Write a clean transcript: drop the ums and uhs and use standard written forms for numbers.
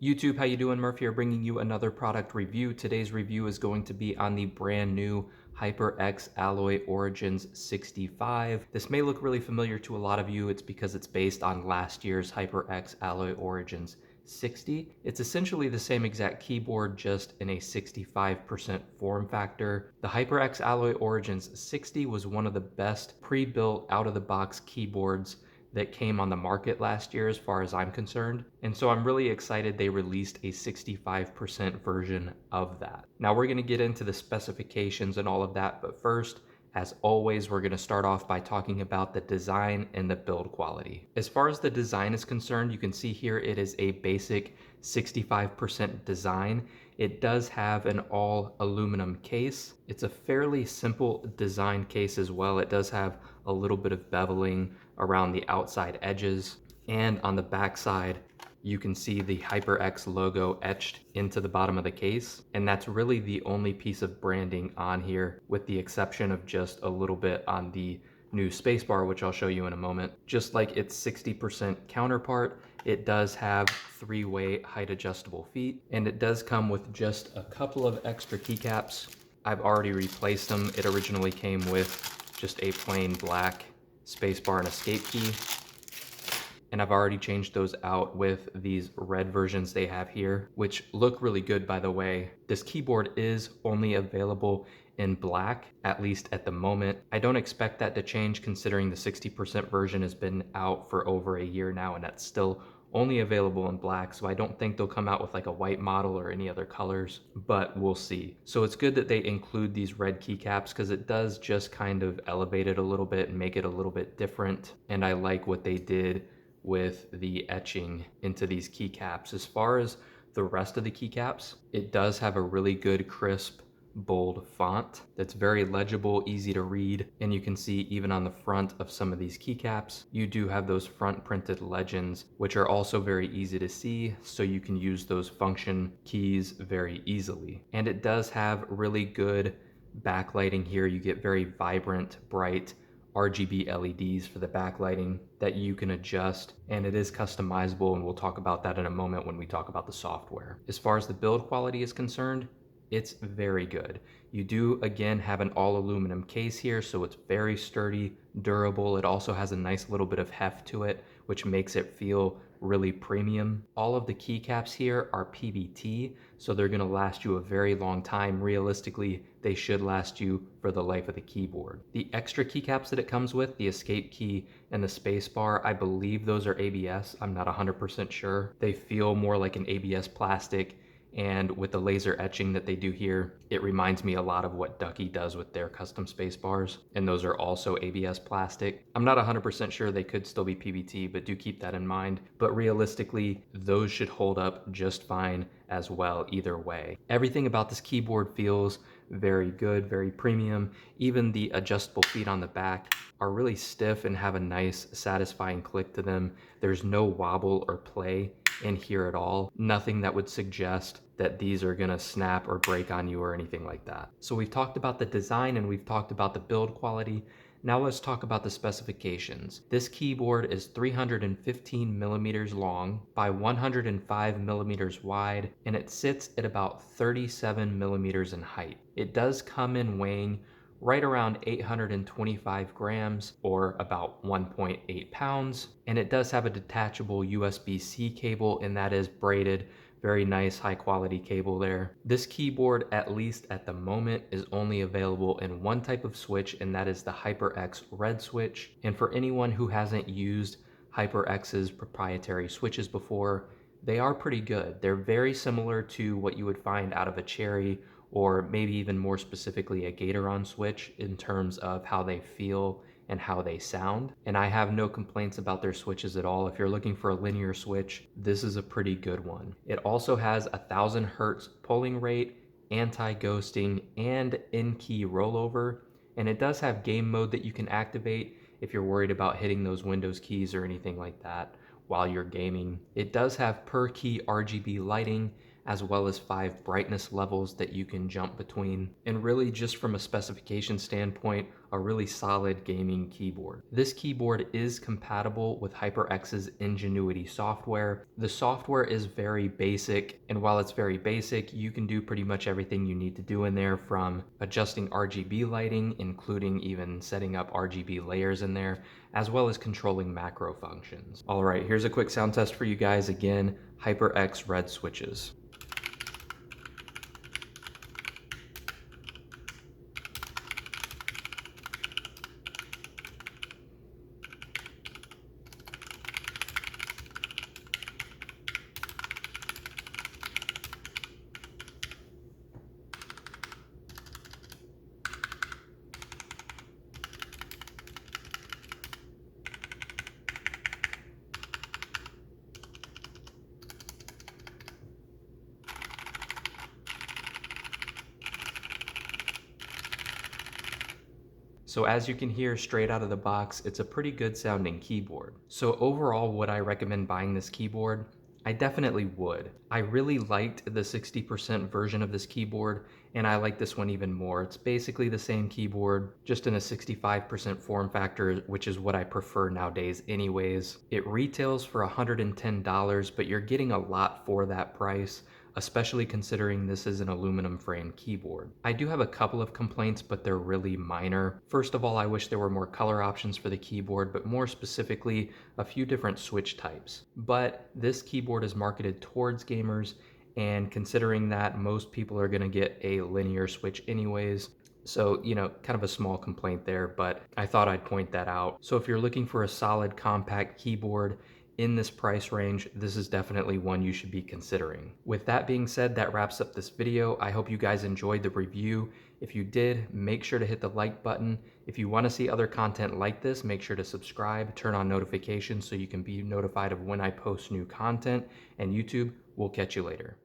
YouTube, how you doing? Murph here, bringing you another product review. Today's review is going to be on the brand new HyperX Alloy Origins 65. This may look really familiar to a lot of you. It's because it's based on last year's HyperX Alloy Origins 60. It's essentially the same exact keyboard, just in a 65% form factor. The HyperX Alloy Origins 60 was one of the best pre-built out-of-the-box keyboards that came on the market last year as far as I'm concerned. And so I'm really excited they released a 65% version of that. Now we're gonna get into the specifications and all of that, but first, as always, we're gonna start off by talking about the design and the build quality. As far as the design is concerned, you can see here it is a basic 65% design. It does have an all aluminum case. It's a fairly simple design case as well. It does have a little bit of beveling around the outside edges, and on the back side you can see the HyperX logo etched into the bottom of the case, and that's really the only piece of branding on here, with the exception of just a little bit on the new spacebar, which I'll show you in a moment. Just like its 60% counterpart, it does have three-way height adjustable feet, and it does come with just a couple of extra keycaps. I've already replaced them. It originally came with just a plain black spacebar and escape key, and I've already changed those out with these red versions they have here, which look really good, by the way. This keyboard is only available in black, at least at the moment. I don't expect that to change, considering the 60% version has been out for over a year now, and that's still only available in black, so I don't think they'll come out with like a white model or any other colors, but we'll see. So it's good that they include these red keycaps, because it does just kind of elevate it a little bit and make it a little bit different, and I like what they did with the etching into these keycaps. As far as the rest of the keycaps, it does have a really good crisp bold font that's very legible, easy to read, and you can see even on the front of some of these keycaps you do have those front printed legends, which are also very easy to see, so you can use those function keys very easily. And it does have really good backlighting here. You get very vibrant, bright RGB LEDs for the backlighting that you can adjust, and it is customizable, and we'll talk about that in a moment when we talk about the software. As far as the build quality is concerned, it's very good. You do again have an all aluminum case here, so it's very sturdy, durable. It also has a nice little bit of heft to it, which makes it feel really premium. All of the keycaps here are PBT, so they're gonna last you a very long time. Realistically, they should last you for the life of the keyboard. The extra keycaps that it comes with, the escape key and the space bar, I believe those are ABS. I'm not 100% sure. They feel more like an ABS plastic, and with the laser etching that they do here, it reminds me a lot of what Ducky does with their custom space bars, and those are also ABS plastic. I'm not 100% sure, they could still be PBT, but do keep that in mind. But realistically, those should hold up just fine as well either way. Everything about this keyboard feels very good, very premium. Even the adjustable feet on the back are really stiff and have a nice, satisfying click to them. There's no wobble or play in here at all. Nothing that would suggest that these are gonna snap or break on you or anything like that. So we've talked about the design and we've talked about the build quality. Now let's talk about the specifications. This keyboard is 315 millimeters long by 105 millimeters wide, and it sits at about 37 millimeters in height. It does come in weighing right around 825 grams, or about 1.8 pounds. And it does have a detachable USB-C cable, and that is braided. Very nice, high quality cable there. This keyboard, at least at the moment, is only available in one type of switch, and that is the HyperX red switch. And for anyone who hasn't used HyperX's proprietary switches before, they are pretty good. They're very similar to what you would find out of a Cherry, or maybe even more specifically a Gatoron switch, in terms of how they feel and how they sound. And I have no complaints about their switches at all. If you're looking for a linear switch, this is a pretty good one. It also has 1000 hertz polling rate, anti-ghosting, and in-key rollover. And it does have game mode that you can activate if you're worried about hitting those Windows keys or anything like that while you're gaming. It does have per key RGB lighting, as well as 5 brightness levels that you can jump between. And really, just from a specification standpoint, a really solid gaming keyboard. This keyboard is compatible with HyperX's Ingenuity software. The software is very basic, and while it's very basic, you can do pretty much everything you need to do in there, from adjusting RGB lighting, including even setting up RGB layers in there, as well as controlling macro functions. All right, here's a quick sound test for you guys. Again, HyperX red switches. So as you can hear straight out of the box, it's a pretty good sounding keyboard. So overall, would I recommend buying this keyboard? I definitely would. I really liked the 60% version of this keyboard, and I like this one even more. It's basically the same keyboard, just in a 65% form factor, which is what I prefer nowadays anyways. It retails for $110, but you're getting a lot for that price, especially considering this is an aluminum frame keyboard. I do have a couple of complaints, but they're really minor. First of all, I wish there were more color options for the keyboard, but more specifically, a few different switch types. But this keyboard is marketed towards gamers, and considering that most people are gonna get a linear switch anyways, so, kind of a small complaint there, but I thought I'd point that out. So if you're looking for a solid compact keyboard in this price range, this is definitely one you should be considering. With that being said, that wraps up this video. I hope you guys enjoyed the review. If you did, make sure to hit the like button. If you want to see other content like this, make sure to subscribe, turn on notifications so you can be notified of when I post new content, and YouTube, we'll catch you later.